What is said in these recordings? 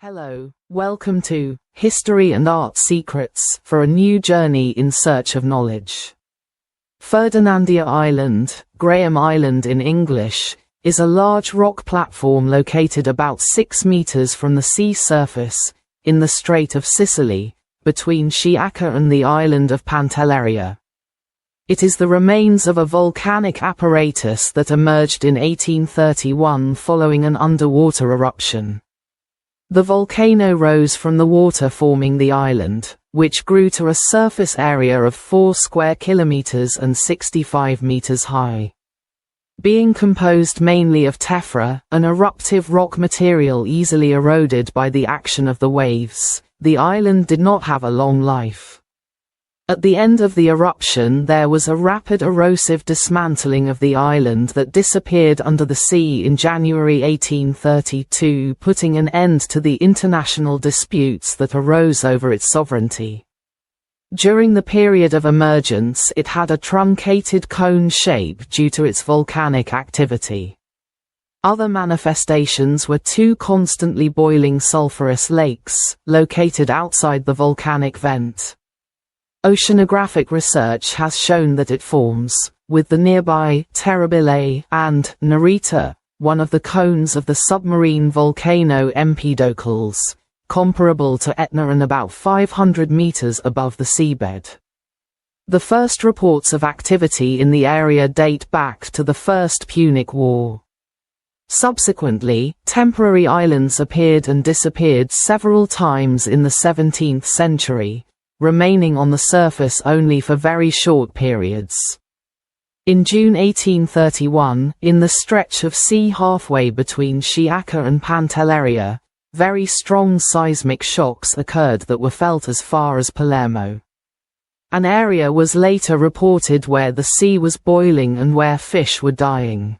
Hello, welcome to History and Art Secrets for a new journey in search of knowledge. Ferdinandea Island, Graham Island in English, is a large rock platform located about 6 meters from the sea surface in the Strait of Sicily, between Sciacca and the island of Pantelleria. It is the remains of a volcanic apparatus that emerged in 1831 following an underwater eruption. The volcano rose from the water forming the island, which grew to a surface area of 4 square kilometers and 65 meters high. Being composed mainly of tephra, an eruptive rock material easily eroded by the action of the waves, the island did not have a long life. At the end of the eruption there was a rapid erosive dismantling of the island that disappeared under the sea in January 1832, putting an end to the international disputes that arose over its sovereignty. During the period of emergence it had a truncated cone shape due to its volcanic activity. Other manifestations were 2 constantly boiling sulfurous lakes, located outside the volcanic vent. Oceanographic research has shown that it forms, with the nearby Terabile and Narita, one of the cones of the submarine volcano Empedocles, comparable to Etna and about 500 meters above the seabed. The first reports of activity in the area date back to the First Punic War. Subsequently, temporary islands appeared and disappeared several times in the 17th century, remaining on the surface only for very short periods. In June 1831, in the stretch of sea halfway between Sciacca and Pantelleria, very strong seismic shocks occurred that were felt as far as Palermo. An area was later reported where the sea was boiling and where fish were dying.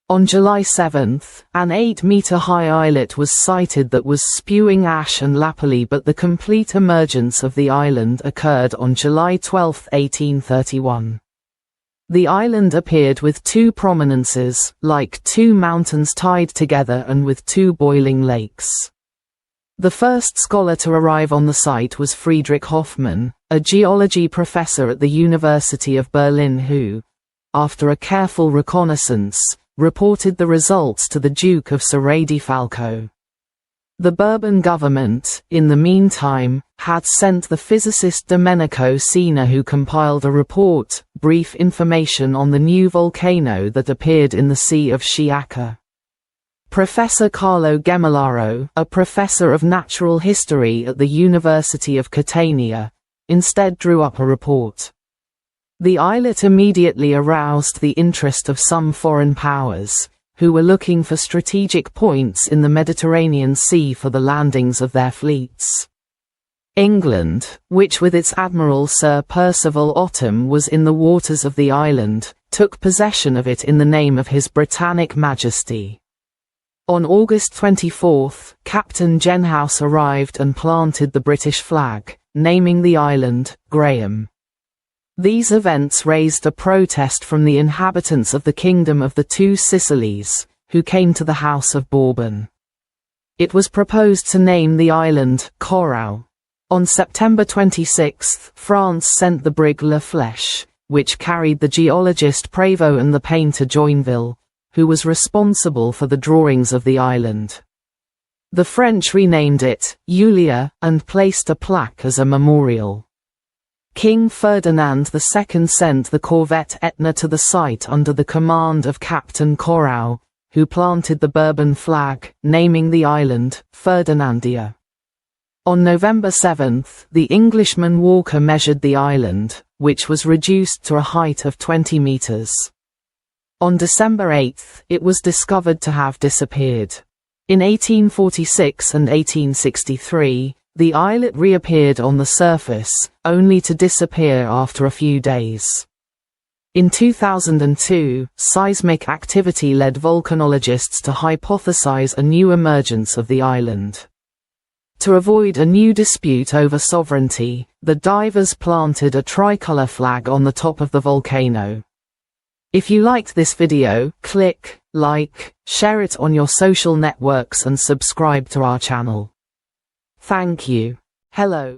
On July 7, an 8-meter-high islet was sighted that was spewing ash and lapilli, but the complete emergence of the island occurred on July 12, 1831. The island appeared with 2 prominences, like 2 mountains tied together and with 2 boiling lakes. The first scholar to arrive on the site was Friedrich Hoffmann, a geology professor at the University of Berlin who, after a careful reconnaissance, reported the results to the Duke of Serra di Falco. The Bourbon government, in the meantime, had sent the physicist Domenico Sena, who compiled a report, brief information on the new volcano that appeared in the Sea of Sciacca. Professor Carlo Gemellaro, a professor of natural history at the University of Catania, instead drew up a report. The islet immediately aroused the interest of some foreign powers, who were looking for strategic points in the Mediterranean Sea for the landings of their fleets. England, which with its Admiral Sir Percival Otham was in the waters of the island, took possession of it in the name of His Britannic Majesty. On August 24, Captain Genhouse arrived and planted the British flag, naming the island Graham. These events raised a protest from the inhabitants of the Kingdom of the Two Sicilies, who came to the House of Bourbon. It was proposed to name the island Corau. On September 26, France sent the brig La Flèche, which carried the geologist Prévost and the painter Joinville, who was responsible for the drawings of the island. The French renamed it Julia and placed a plaque as a memorial. King Ferdinand II sent the corvette Etna to the site under the command of Captain Corau, who planted the Bourbon flag, naming the island Ferdinandea. On November 7, the Englishman Walker measured the island, which was reduced to a height of 20 meters. On December 8, it was discovered to have disappeared. In 1846 and 1863, the islet reappeared on the surface, only to disappear after a few days. In 2002, seismic activity led volcanologists to hypothesize a new emergence of the island. To avoid a new dispute over sovereignty, the divers planted a tricolor flag on the top of the volcano. If you liked this video, click like, share it on your social networks and subscribe to our channel. Thank you. Hello.